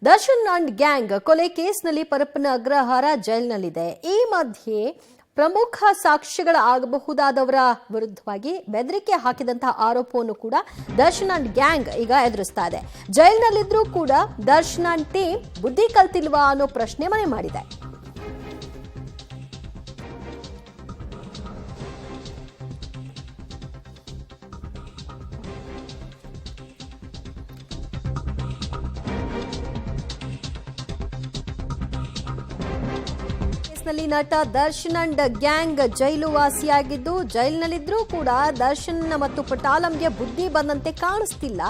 Darshan and gang ಕೊಲೆ ಕೇಸ್ನಲ್ಲಿ ಪರಪ್ಪನ ಅಗ್ರಹಾರ ಜೈಲಿನಲ್ಲಿದೆ. ಈ ಮಧ್ಯೆ ಪ್ರಮುಖ ಸಾಕ್ಷಿಗಳ ಆಗಬಹುದಾದವರ ವಿರುದ್ಧವಾಗಿ ಬೆದರಿಕೆ ಹಾಕಿದಂತಹ ಆರೋಪವನ್ನು ಕೂಡ ದರ್ಶನ್ ಅಂಡ್ ಗ್ಯಾಂಗ್ ಈಗ ಎದುರಿಸ್ತಾ ಇದೆ. ಜೈಲಿನಲ್ಲಿದ್ರೂ ಕೂಡ ದರ್ಶನ್ ಅಂಡ್ ಟೀಮ್ ಬುದ್ಧಿ ಕಲ್ತಿಲ್ವಾ ಅನ್ನೋ ಪ್ರಶ್ನೆ ಮನೆ ಮಾಡಿದೆ. ನಲ್ಲಿ ನಟ ದರ್ಶನ್ ಅಂಡ್ ಗ್ಯಾಂಗ್ ಜೈಲು ವಾಸಿಯಾಗಿದ್ದು, ಜೈಲಿನಲ್ಲಿದ್ರೂ ಕೂಡ ದರ್ಶನ್ ಮತ್ತು ಪಟಾಲಂಗೆ ಬುದ್ಧಿ ಬಂದಂತೆ ಕಾಣಿಸ್ತಿಲ್ಲ.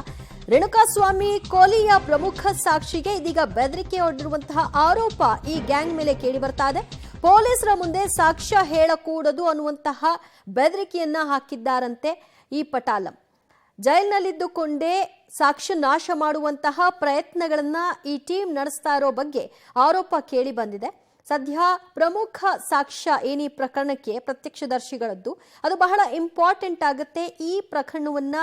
ರೇಣುಕಾಸ್ವಾಮಿ ಕೊಲೆಯ ಪ್ರಮುಖ ಸಾಕ್ಷಿಗೆ ಇದೀಗ ಬೆದರಿಕೆ ಒಡ್ಡಿರುವಂತಹ ಆರೋಪ ಈ ಗ್ಯಾಂಗ್ ಮೇಲೆ ಕೇಳಿ ಬರ್ತಾ ಇದೆ. ಪೊಲೀಸರ ಮುಂದೆ ಸಾಕ್ಷ್ಯ ಹೇಳಕೂಡದು ಅನ್ನುವಂತಹ ಬೆದರಿಕೆಯನ್ನ ಹಾಕಿದ್ದಾರಂತೆ ಈ ಪಟಾಲಂ. ಜೈಲಿನಲ್ಲಿದ್ದುಕೊಂಡೇ ಸಾಕ್ಷ್ಯ ನಾಶ ಮಾಡುವಂತಹ ಪ್ರಯತ್ನಗಳನ್ನ ಈ ಟೀಮ್ ನಡೆಸ್ತಾ ಇರೋ ಬಗ್ಗೆ ಆರೋಪ ಕೇಳಿ ಬಂದಿದೆ. ಸದ್ಯ ಪ್ರಮುಖ ಸಾಕ್ಷ್ಯ ಏನಿ ಪ್ರಕರಣಕ್ಕೆ ಪ್ರತ್ಯಕ್ಷದರ್ಶಿಗಳದ್ದು ಅದು ಬಹಳ ಇಂಪಾರ್ಟೆಂಟ್ ಆಗುತ್ತೆ. ಈ ಪ್ರಕರಣವನ್ನ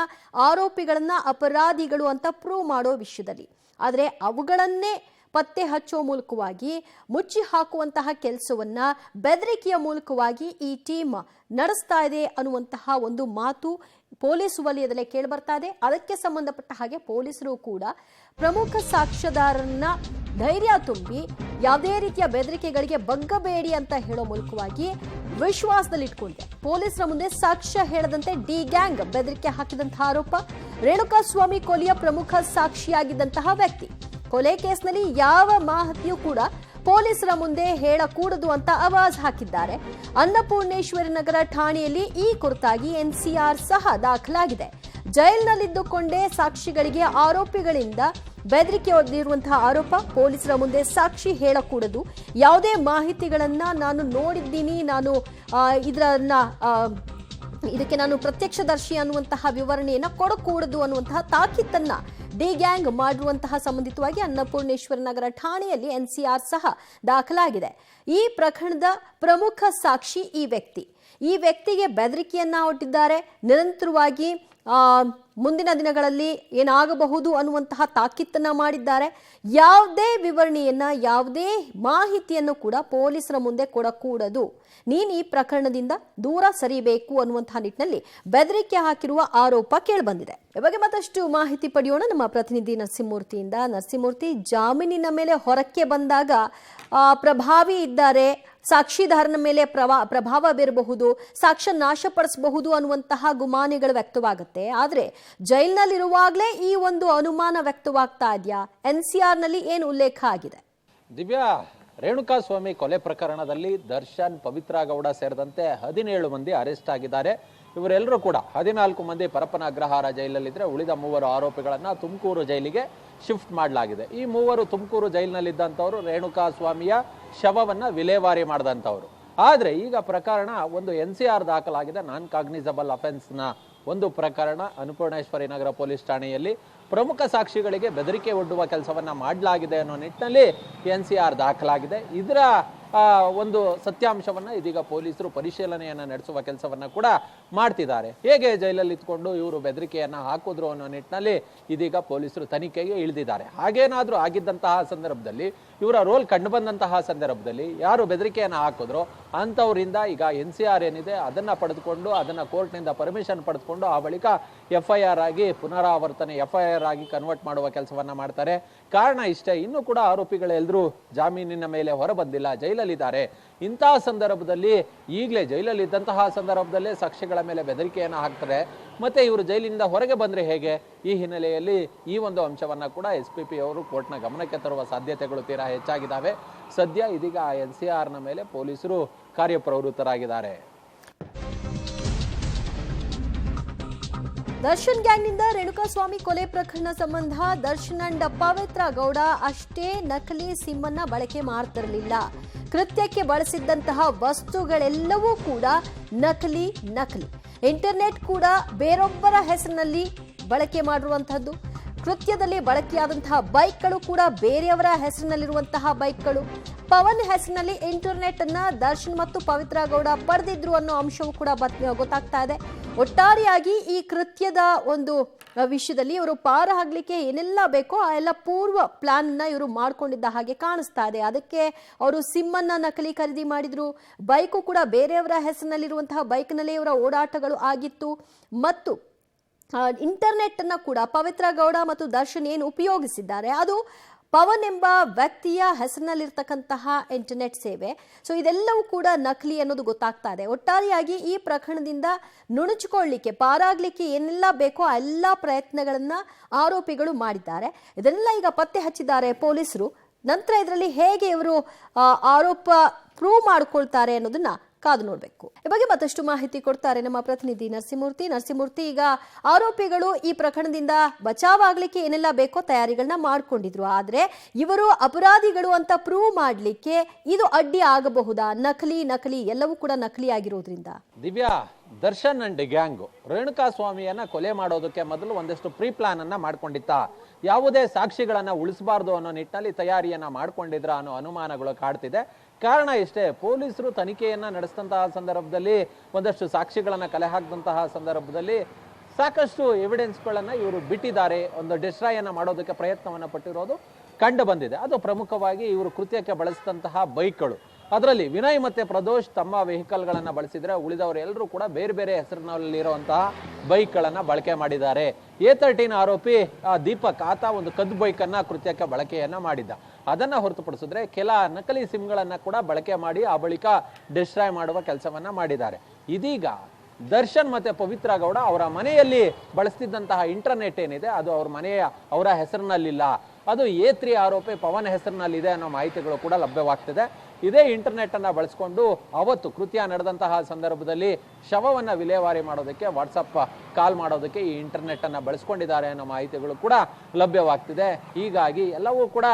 ಆರೋಪಿಗಳನ್ನ ಅಪರಾಧಿಗಳು ಅಂತ ಪ್ರೂವ್ ಮಾಡೋ ವಿಷಯದಲ್ಲಿ. ಆದರೆ ಅವುಗಳನ್ನೇ ಪತ್ತೆ ಹಚ್ಚೋ ಮೂಲಕವಾಗಿ ಮುಚ್ಚಿ ಹಾಕುವಂತಹ ಕೆಲಸವನ್ನ ಬೆದರಿಕೆಯ ಮೂಲಕವಾಗಿ ಈ ಟೀಮ್ ನಡೆಸ್ತಾ ಇದೆ ಅನ್ನುವಂತಹ ಒಂದು ಮಾತು ಪೊಲೀಸ್ ವಲಯದಲ್ಲೇ ಕೇಳಿ ಬರ್ತಾ ಇದೆ. ಅದಕ್ಕೆ ಸಂಬಂಧಪಟ್ಟ ಹಾಗೆ ಪೊಲೀಸರು ಕೂಡ ಪ್ರಮುಖ ಸಾಕ್ಷ್ಯದಾರರನ್ನ ಧೈರ್ಯ ತುಂಬಿ ಯಾವುದೇ ರೀತಿಯ ಬೆದರಿಕೆಗಳಿಗೆ ಬಗ್ಗಬೇಡಿ ಅಂತ ಹೇಳೋ ಮೂಲಕವಾಗಿ ವಿಶ್ವಾಸದಲ್ಲಿಟ್ಕೊಂಡಿದೆ. ಪೊಲೀಸರ ಮುಂದೆ ಸಾಕ್ಷ್ಯ ಹೇಳದಂತೆ ಡಿ ಗ್ಯಾಂಗ್ ಬೆದರಿಕೆ ಹಾಕಿದಂತಹ ಆರೋಪ. ರೇಣುಕಾಸ್ವಾಮಿ ಕೊಲೆಯ ಪ್ರಮುಖ ಸಾಕ್ಷಿಯಾಗಿದ್ದಂತಹ ವ್ಯಕ್ತಿ ಕೊಲೆ ಕೇಸ್ನಲ್ಲಿ ಯಾವ ಮಾಹಿತಿಯೂ ಕೂಡ ಪೊಲೀಸರ ಮುಂದೆ ಹೇಳಕೂಡದು ಅಂತ ಆವಾಜ್ ಹಾಕಿದ್ದಾರೆ. ಅನ್ನಪೂರ್ಣೇಶ್ವರಿ ನಗರ ಠಾಣೆಯಲ್ಲಿ ಈ ಕುರಿತಾಗಿ ಎನ್ಸಿಆರ್ ಸಹ ದಾಖಲಾಗಿದೆ. ಜೈಲಿನಲ್ಲಿದ್ದುಕೊಂಡೇ ಸಾಕ್ಷಿಗಳಿಗೆ ಆರೋಪಿಗಳಿಂದ ಬೆದರಿಕೆ ಒಡ್ಡಿರುವಂತಹ ಆರೋಪ. ಪೊಲೀಸರ ಮುಂದೆ ಸಾಕ್ಷಿ ಹೇಳಕೂಡದು, ಯಾವುದೇ ಮಾಹಿತಿಗಳನ್ನ ನಾನು ನೋಡಿದ್ದೀನಿ, ನಾನು ಇದಕ್ಕೆ ನಾನು ಪ್ರತ್ಯಕ್ಷದರ್ಶಿ ಅನ್ನುವಂತಹ ವಿವರಣೆಯನ್ನ ಕೊಡಕೂಡದು ಅನ್ನುವಂತಹ ತಾಕೀತನ್ನ ಡಿ ಗ್ಯಾಂಗ್ ಮಾಡಿರುವಂತಹ ಸಂಬಂಧಿತವಾಗಿ ಅನ್ನಪೂರ್ಣೇಶ್ವರ ನಗರ ಠಾಣೆಯಲ್ಲಿ ಎನ್ಸಿಆರ್ ಸಹ ದಾಖಲಾಗಿದೆ. ಈ ಪ್ರಕರಣದ ಪ್ರಮುಖ ಸಾಕ್ಷಿ ಈ ವ್ಯಕ್ತಿಗೆ ಬೆದರಿಕೆಯನ್ನ ಒಡ್ಡಿದ್ದಾರೆ. ನಿರಂತರವಾಗಿ ಮುಂದಿನ ದಿನಗಳಲ್ಲಿ ಏನಾಗಬಹುದು ಅನ್ನುವಂತಹ ತಾಕೀತನ್ನ ಮಾಡಿದ್ದಾರೆ. ಯಾವುದೇ ವಿವರಣೆಯನ್ನ ಯಾವುದೇ ಮಾಹಿತಿಯನ್ನು ಕೂಡ ಪೊಲೀಸರ ಮುಂದೆ ಕೊಡಕೂಡದು, ನೀನು ಈ ಪ್ರಕರಣದಿಂದ ದೂರ ಸರಿಬೇಕು ಅನ್ನುವಂತಹ ನಿಟ್ಟಿನಲ್ಲಿ ಬೆದರಿಕೆ ಹಾಕಿರುವ ಆರೋಪ ಕೇಳಿಬಂದಿದೆ. ಈ ಬಗ್ಗೆ ಮತ್ತಷ್ಟು ಮಾಹಿತಿ ಪಡೆಯೋಣ ನಮ್ಮ ಪ್ರತಿನಿಧಿ ನರಸಿಂಹಮೂರ್ತಿಯಿಂದ. ನರಸಿಂಹಮೂರ್ತಿ, ಜಾಮೀನಿನ ಮೇಲೆ ಹೊರಕ್ಕೆ ಬಂದಾಗ ಪ್ರಭಾವಿ ಇದ್ದಾರೆ, ಸಾಕ್ಷಿದಾರನ ಮೇಲೆ ಪ್ರಭಾವ ಬೀರಬಹುದು, ಸಾಕ್ಷ್ಯ ನಾಶಪಡಿಸಬಹುದು ಅನ್ನುವಂತಹ ಗುಮಾನಿಗಳು ವ್ಯಕ್ತವಾಗುತ್ತೆ. ಆದ್ರೆ ಜೈಲಿನಲ್ಲಿರುವಾಗಲೇ ಈ ಒಂದು ಅನುಮಾನ ವ್ಯಕ್ತವಾಗ್ತಾ ಇದೆಯಾ? ಎನ್ಸಿಆರ್ ನಲ್ಲಿ ಏನು ಉಲ್ಲೇಖ ಆಗಿದೆ? ದಿವ್ಯಾ, ರೇಣುಕಾಸ್ವಾಮಿ ಕೊಲೆ ಪ್ರಕರಣದಲ್ಲಿ ದರ್ಶನ್, ಪವಿತ್ರ ಗೌಡ ಸೇರಿದಂತೆ 17 ಮಂದಿ ಅರೆಸ್ಟ್ ಆಗಿದ್ದಾರೆ. ಇವರೆಲ್ಲರೂ ಕೂಡ 14 ಮಂದಿ ಪರಪ್ಪನ ಅಗ್ರಹಾರ ಜೈಲಲ್ಲಿದ್ರೆ ಉಳಿದ 3 ಆರೋಪಿಗಳನ್ನ ತುಮಕೂರು ಜೈಲಿಗೆ ಶಿಫ್ಟ್ ಮಾಡಲಾಗಿದೆ. ಈ 3 ತುಮಕೂರು ಜೈಲಿನಲ್ಲಿದ್ದಂಥವ್ರು ರೇಣುಕಾಸ್ವಾಮಿಯ ಶವವನ್ನ ವಿಲೇವಾರಿ ಮಾಡಿದಂಥವ್ರು. ಆದ್ರೆ ಈಗ ಪ್ರಕರಣ ಒಂದು ಎನ್ಸಿಆರ್ ದಾಖಲಾಗಿದೆ. ನಾನ್ ಕಾಗ್ನಿಸಬಲ್ ಅಫೆನ್ಸ್ ನ ಒಂದು ಪ್ರಕರಣ ಅನ್ನಪೂರ್ಣೇಶ್ವರಿ ನಗರ ಪೊಲೀಸ್ ಠಾಣೆಯಲ್ಲಿ ಪ್ರಮುಖ ಸಾಕ್ಷಿಗಳಿಗೆ ಬೆದರಿಕೆ ಒಡ್ಡುವ ಕೆಲಸವನ್ನ ಮಾಡಲಾಗಿದೆ ಅನ್ನೋ ನಿಟ್ಟಿನಲ್ಲಿ ಎನ್ಸಿಆರ್ ದಾಖಲಾಗಿದೆ. ಇದರ ಒಂದು ಸತ್ಯಾಂಶವನ್ನ ಇದೀಗ ಪೊಲೀಸರು ಪರಿಶೀಲನೆಯನ್ನ ನಡೆಸುವ ಕೆಲಸವನ್ನ ಕೂಡ ಮಾಡ್ತಿದ್ದಾರೆ. ಹೇಗೆ ಜೈಲಲ್ಲಿ ಇದ್ಕೊಂಡು ಇವರು ಬೆದರಿಕೆಯನ್ನ ಹಾಕಿದ್ರು ಅನ್ನೋ ನಿಟ್ಟಿನಲ್ಲಿ ಇದೀಗ ಪೊಲೀಸರು ತನಿಖೆಗೆ ಇಳಿದಿದ್ದಾರೆ. ಹಾಗೇನಾದ್ರೂ ಆಗಿದ್ದಂತಹ ಸಂದರ್ಭದಲ್ಲಿ, ಇವರ ರೋಲ್ ಕಂಡು ಬಂದಂತಹ ಸಂದರ್ಭದಲ್ಲಿ ಯಾರು ಬೆದರಿಕೆಯನ್ನ ಹಾಕಿದ್ರು ಅಂತವರಿಂದ ಈಗ ಎನ್ಸಿಆರ್ ಏನಿದೆ ಅದನ್ನ ಪಡೆದುಕೊಂಡು ಅದನ್ನ ಕೋರ್ಟ್ನಿಂದ ಪರ್ಮಿಷನ್ ಪಡೆದುಕೊಂಡು ಆ ಬಳಿಕ FIR ಆಗಿ ಪುನರಾವರ್ತನೆ FIR ಆಗಿ ಕನ್ವರ್ಟ್ ಮಾಡುವ ಕೆಲಸವನ್ನ ಮಾಡ್ತಾರೆ. ಕಾರಣ ಇಷ್ಟೇ, ಇನ್ನೂ ಕೂಡ ಆರೋಪಿಗಳೆಲ್ಲರೂ ಜಾಮೀನಿನ ಮೇಲೆ ಹೊರ ಬಂದಿಲ್ಲ, ಜೈಲಲ್ಲಿದ್ದಾರೆ. ಇಂತಹ ಸಂದರ್ಭದಲ್ಲಿ ಈಗಲೇ ಜೈಲಲ್ಲಿದ್ದಂತಹ ಸಂದರ್ಭದಲ್ಲೇ ಸಾಕ್ಷಿಗಳ ಮೇಲೆ ಬೆದರಿಕೆಯನ್ನು ಹಾಕ್ತಾರೆ. ಮತ್ತೆ ಇವರು ಜೈಲಿನಿಂದ ಹೊರಗೆ ಬಂದ್ರೆ ಹೇಗೆ? ಈ ಹಿನ್ನೆಲೆಯಲ್ಲಿ ಈ ಒಂದು ಅಂಶವನ್ನ ಕೂಡ SPP ಅವರು ಕೋರ್ಟ್ನ ಗಮನಕ್ಕೆ ತರುವ ಸಾಧ್ಯತೆಗಳು ತೀರಾ ಹೆಚ್ಚಾಗಿದ್ದಾವೆ. ಸದ್ಯ ಇದೀಗ ಎನ್ಸಿಆರ್ನ ಮೇಲೆ ಪೊಲೀಸರು ಕಾರ್ಯಪ್ರವೃತ್ತರಾಗಿದ್ದಾರೆ. ದರ್ಶನ್ ಗ್ಯಾಂಗ್ನಿಂದ ರೇಣುಕಾಸ್ವಾಮಿ ಕೊಲೆ ಪ್ರಕರಣ ಸಂಬಂಧ ದರ್ಶನ್ ಅಂಡ್ ಪವಿತ್ರ ಗೌಡ ಅಷ್ಟೇ ನಕಲಿ ಸಿಮ್ ಅನ್ನ ಬಳಕೆ ಮಾಡ್ತಿರಲಿಲ್ಲ. ಕೃತ್ಯಕ್ಕೆ ಬಳಸಿದ್ದಂತಹ ವಸ್ತುಗಳೆಲ್ಲವೂ ಕೂಡ ನಕಲಿ. ಇಂಟರ್ನೆಟ್ ಕೂಡ ಬೇರೊಬ್ಬರ ಹೆಸರಿನಲ್ಲಿ ಬಳಕೆ ಮಾಡಿರುವಂತಹದ್ದು. ಕೃತ್ಯದಲ್ಲಿ ಬಳಕೆಯಾದಂತಹ ಬೈಕ್ಗಳು ಕೂಡ ಬೇರೆಯವರ ಹೆಸರಿನಲ್ಲಿರುವಂತಹ ಬೈಕ್ಗಳು. ಪವನ್ ಹೆಸರಿನಲ್ಲಿ ಇಂಟರ್ನೆಟ್ ಅನ್ನ ದರ್ಶನ್ ಮತ್ತು ಪವಿತ್ರ ಗೌಡ ಪಡೆದಿದ್ರು ಅನ್ನೋ ಅಂಶವೂ ಕೂಡ ಗೊತ್ತಾಗ್ತಾ ಇದೆ. ಒಟ್ಟಾರೆಯಾಗಿ ಈ ಕೃತ್ಯದ ಒಂದು ವಿಷಯದಲ್ಲಿ ಇವರು ಪಾರ ಆಗ್ಲಿಕ್ಕೆ ಏನೆಲ್ಲ ಬೇಕೋ ಆ ಎಲ್ಲ ಪೂರ್ವ ಪ್ಲಾನ್ ನ ಇವರು ಮಾಡ್ಕೊಂಡಿದ್ದ ಹಾಗೆ ಕಾಣಿಸ್ತಾ ಇದೆ. ಅದಕ್ಕೆ ಅವರು ಸಿಮ್ ಅನ್ನ ನಕಲಿ ಖರೀದಿ ಮಾಡಿದ್ರು, ಬೈಕು ಕೂಡ ಬೇರೆಯವರ ಹೆಸರಿನಲ್ಲಿರುವಂತಹ ಬೈಕ್ನಲ್ಲೇ ಇವರ ಓಡಾಟಗಳು ಆಗಿತ್ತು, ಮತ್ತು ಇಂಟರ್ನೆಟ್ ಅನ್ನ ಕೂಡ ಪವಿತ್ರ ಗೌಡ ಮತ್ತು ದರ್ಶನ್ ಏನು ಉಪಯೋಗಿಸಿದ್ದಾರೆ ಅದು ಪವನ್ ಎಂಬ ವ್ಯಕ್ತಿಯ ಹೆಸರಿನಲ್ಲಿರ್ತಕ್ಕಂತಹ ಇಂಟರ್ನೆಟ್ ಸೇವೆ. ಸೊ ಇದೆಲ್ಲವೂ ಕೂಡ ನಕಲಿ ಅನ್ನೋದು ಗೊತ್ತಾಗ್ತಾ ಇದೆ. ಒಟ್ಟಾರೆಯಾಗಿ ಈ ಪ್ರಕರಣದಿಂದ ನುಣುಚಿಕೊಳ್ಳಿಕ್ಕೆ, ಪಾರಾಗ್ಲಿಕ್ಕೆ ಏನೆಲ್ಲ ಬೇಕೋ ಆ ಎಲ್ಲ ಪ್ರಯತ್ನಗಳನ್ನ ಆರೋಪಿಗಳು ಮಾಡಿದ್ದಾರೆ. ಇದನ್ನೆಲ್ಲ ಈಗ ಪತ್ತೆ ಹಚ್ಚಿದ್ದಾರೆ ಪೊಲೀಸರು. ನಂತರ ಇದರಲ್ಲಿ ಹೇಗೆ ಇವರು ಆರೋಪ ಪ್ರೂವ್ ಮಾಡ್ಕೊಳ್ತಾರೆ ಅನ್ನೋದನ್ನ ಕಾದು ನೋಡಬೇಕು. ಈ ಬಗ್ಗೆ ಮತ್ತಷ್ಟು ಮಾಹಿತಿ ಕೊಡ್ತಾರೆ ನಮ್ಮ ಪ್ರತಿನಿಧಿ ನರಸಿಂಹಮೂರ್ತಿ. ಈಗ ಆರೋಪಿಗಳು ಈ ಪ್ರಕರಣದಿಂದ ಬಚಾವಾಗ್ಲಿಕ್ಕೆ ಏನೆಲ್ಲ ಬೇಕೋ ತಯಾರಿಗಳನ್ನ ಮಾಡ್ಕೊಂಡಿದ್ರು, ಆದ್ರೆ ಇವರು ಅಪರಾಧಿಗಳು ಅಂತ ಪ್ರೂವ್ ಮಾಡ್ಲಿಕ್ಕೆ ಇದು ಅಡ್ಡಿ ಆಗಬಹುದಾ? ನಕಲಿ ಎಲ್ಲವೂ ಕೂಡ ನಕಲಿ ಆಗಿರೋದ್ರಿಂದ. ದಿವ್ಯಾ, ದರ್ಶನ್ ಅಂಡ್ ಗ್ಯಾಂಗ್ ರೇಣುಕಾ ಸ್ವಾಮಿಯನ್ನ ಕೊಲೆ ಮಾಡೋದಕ್ಕೆ ಮೊದಲು ಒಂದಷ್ಟು ಪ್ರೀ ಪ್ಲಾನ್ ಅನ್ನ ಮಾಡ್ಕೊಂಡಿತ್ತ, ಯಾವುದೇ ಸಾಕ್ಷಿಗಳನ್ನ ಉಳಿಸಬಾರ್ದು ಅನ್ನೋ ನಿಟ್ಟಿನಲ್ಲಿ ತಯಾರಿಯನ್ನ ಮಾಡ್ಕೊಂಡಿದ್ರ ಅನ್ನೋ ಅನುಮಾನಗಳು ಕಾಡ್ತಿದೆ. ಕಾರಣ ಇಷ್ಟೇ, ಪೊಲೀಸರು ತನಿಖೆಯನ್ನ ನಡೆಸಿದಂತಹ ಸಂದರ್ಭದಲ್ಲಿ, ಒಂದಷ್ಟು ಸಾಕ್ಷಿಗಳನ್ನ ಕಲೆ ಹಾಕಿದಂತಹ ಸಂದರ್ಭದಲ್ಲಿ ಸಾಕಷ್ಟು ಎವಿಡೆನ್ಸ್ಗಳನ್ನ ಇವರು ಬಿಟ್ಟಿದ್ದಾರೆ, ಒಂದು ಡಿಸ್ಟ್ರಾಯ್ ಅನ್ನ ಮಾಡೋದಕ್ಕೆ ಪ್ರಯತ್ನವನ್ನ ಪಟ್ಟಿರೋದು ಕಂಡು ಬಂದಿದೆ. ಅದು ಪ್ರಮುಖವಾಗಿ ಇವರು ಕೃತ್ಯಕ್ಕೆ ಬಳಸಿದಂತಹ ಬೈಕ್ಗಳು. ಅದರಲ್ಲಿ ವಿನಯ್ ಮತ್ತೆ ಪ್ರದೋಷ್ ತಮ್ಮ ವೆಹಿಕಲ್ಗಳನ್ನ ಬಳಸಿದ್ರೆ, ಉಳಿದವರೆಲ್ಲರೂ ಕೂಡ ಬೇರೆ ಬೇರೆ ಹೆಸರಿನಲ್ಲಿರುವಂತಹ ಬೈಕ್ಗಳನ್ನ ಬಳಕೆ ಮಾಡಿದ್ದಾರೆ. A13 ಆರೋಪಿ ದೀಪಕ್, ಆತ ಒಂದು ಕದ್ದು ಬೈಕ್ ಅನ್ನ ಕೃತ್ಯಕ್ಕೆ ಬಳಕೆಯನ್ನ ಮಾಡಿದ್ದ. ಅದನ್ನ ಹೊರತುಪಡಿಸಿದ್ರೆ ಕೆಲ ನಕಲಿ ಸಿಮ್ಗಳನ್ನ ಕೂಡ ಬಳಕೆ ಮಾಡಿ ಆ ಬಳಿಕ ಡಿಸ್ಟ್ರಾಯ್ ಮಾಡುವ ಕೆಲಸವನ್ನ ಮಾಡಿದ್ದಾರೆ. ಇದೀಗ ದರ್ಶನ್ ಮತ್ತೆ ಪವಿತ್ರ ಗೌಡ ಅವರ ಮನೆಯಲ್ಲಿ ಬಳಸ್ತಿದ್ದಂತಹ ಇಂಟರ್ನೆಟ್ ಏನಿದೆ ಅದು ಅವರ ಹೆಸರಿನಲ್ಲಿಲ್ಲ, ಅದು A3 ಆರೋಪಿ ಪವನ್ ಹೆಸರಿನಲ್ಲಿದೆ ಅನ್ನೋ ಮಾಹಿತಿಗಳು ಕೂಡ ಲಭ್ಯವಾಗ್ತಿದೆ. ಇದೇ ಇಂಟರ್ನೆಟ್ ಅನ್ನ ಬಳಸಿಕೊಂಡು ಅವತ್ತು ಕೃತ್ಯ ನಡೆದಂತಹ ಸಂದರ್ಭದಲ್ಲಿ ಶವವನ್ನ ವಿಲೇವಾರಿ ಮಾಡೋದಕ್ಕೆ, ವಾಟ್ಸಪ್ ಕಾಲ್ ಮಾಡೋದಕ್ಕೆ ಈ ಇಂಟರ್ನೆಟ್ ಅನ್ನ ಬಳಸ್ಕೊಂಡಿದ್ದಾರೆ ಅನ್ನೋ ಮಾಹಿತಿಗಳು ಕೂಡ ಲಭ್ಯವಾಗ್ತಿದೆ. ಹೀಗಾಗಿ ಎಲ್ಲವೂ ಕೂಡ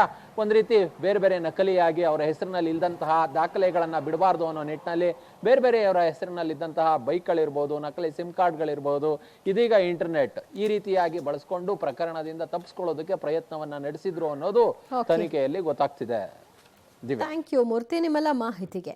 ಒಂದ್ ರೀತಿ ಬೇರೆ ಬೇರೆ ನಕಲಿಯಾಗಿ ಅವರ ಹೆಸರಿನಲ್ಲಿ ಇಲ್ದಂತಹ ದಾಖಲೆಗಳನ್ನ ಬಿಡಬಾರ್ದು ಅನ್ನೋ ನಿಟ್ಟಿನಲ್ಲಿ ಬೇರೆ ಬೇರೆಯವರ ಹೆಸರಿನಲ್ಲಿ ಇದ್ದಂತಹ ಬೈಕ್ಗಳಿರ್ಬೋದು, ನಕಲಿ ಸಿಮ್ ಕಾರ್ಡ್ಗಳಿರ್ಬೋದು, ಇದೀಗ ಇಂಟರ್ನೆಟ್ ಈ ರೀತಿಯಾಗಿ ಬಳಸ್ಕೊಂಡು ಪ್ರಕರಣದಿಂದ ತಪ್ಪಿಸ್ಕೊಳ್ಳೋದಕ್ಕೆ ಪ್ರಯತ್ನವನ್ನ ನಡೆಸಿದ್ರು ಅನ್ನೋದು ತನಿಖೆಯಲ್ಲಿ ಗೊತ್ತಾಗ್ತಿದೆ. ಥ್ಯಾಂಕ್ ಯು ಮೂರ್ತಿ, ನಿಮ್ಮೆಲ್ಲ ಮಾಹಿತಿಗೆ.